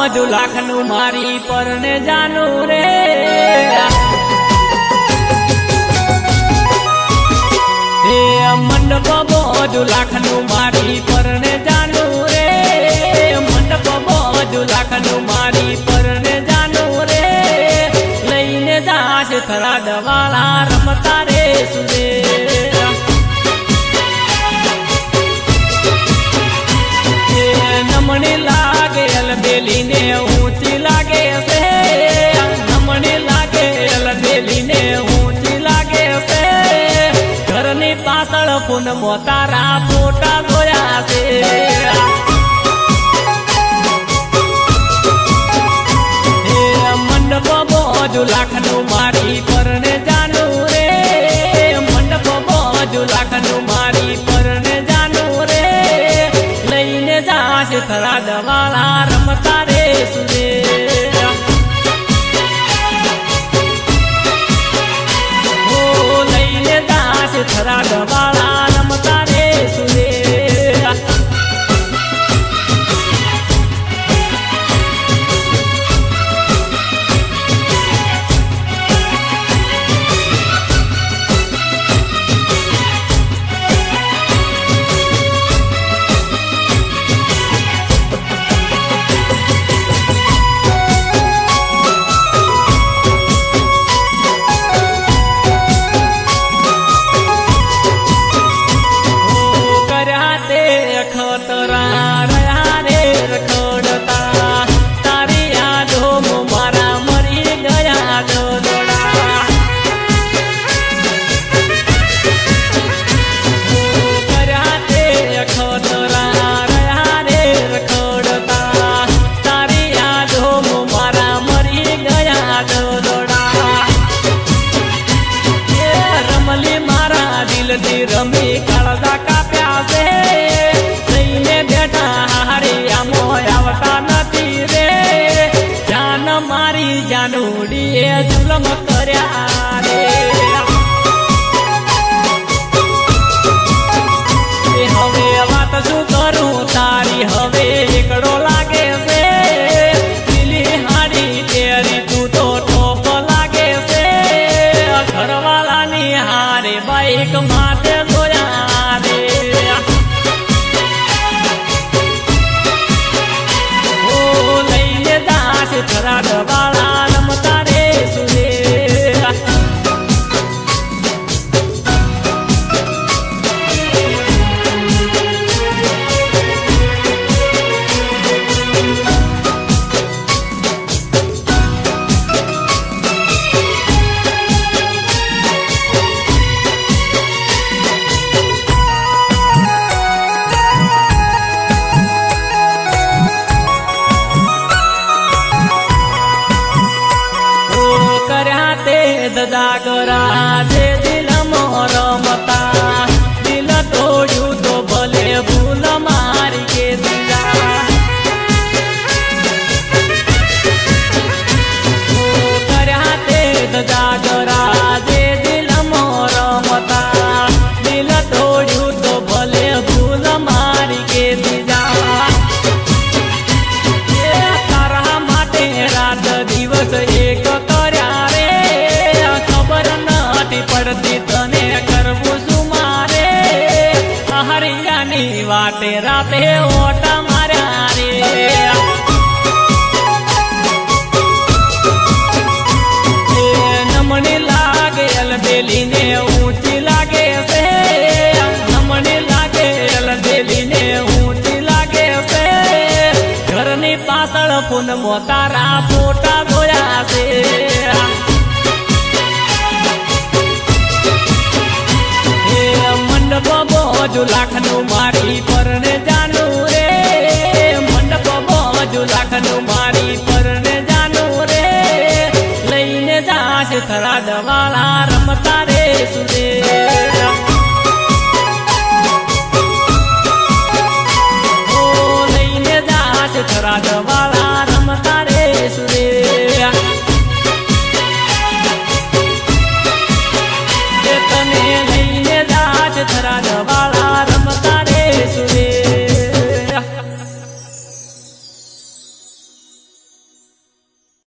બધું લાખનું મારી પરને જાનું રે હે મંડપ બધું લાખનું મારી પરને જાનું રે મંડપ બધું લાખનું મારી પરને જાનું રે લઈને જાશ થરાદ વાળા રમતા રે સુરે નમણી લાગે અલબેલી ને ઊંચી લાગે છે નમણી લાગે અલબેલી ને ઊંચી લાગે છે ઘરની પાછળ ફૂન મોતારા ફોટા જોયા છે મંડપ બધું લાખનું મારી પરને જાનું રે મંડપ બધું લાખનું મારી પરને જાનું રે લઈને જાશ થરાદ વાળા રમતા રે સુરે લઈને જાશ થરાદ વાળા રમતા રે સુરે રમી કાળજા કાપ્યા છે લઈને બેઠા હારિયામો આવતા નથી રે જાન મારી જાનુડી એ જુલમ કર્યા રે હવે વાત શું કરું તારી હવે એકડો લાગે છે પીલી હાડી તેરી તું તો ટોપ લાગે છે ઘરવાળાની હારે બાઈક માટે થરાદ વાળા રમતા રે સુરે જાગરા જે દિલમાં રમતા દિલ તોડ્યું તો ભલે ભૂલ મારી કે દીધા કર્યા તે જાગરા જે દિલમાં રમતા દિલ તોડ્યું તો ભલે ભૂલ મારી કે દીધા તારા માટે રાત દિવસ એક કર્યા રે પડતી તને કરવું શું મારે હરિયાની વાટે રાતે ઓટા માર્યા રે નમણી લાગે અલબેલી ને ઊંચી લાગે છે નમણી લાગે અલબેલી ને ઊંચી લાગે છે ઘરની પાછળ ફૂન મોતારા ફોટા જોયા છે મંડપ બધું લાખનું મારી પરને જાનું રે મંડપ બધું લાખનું મારી પરને જાનું રે લઈને જાશ થરાદ વાળા રમતા રે સુરે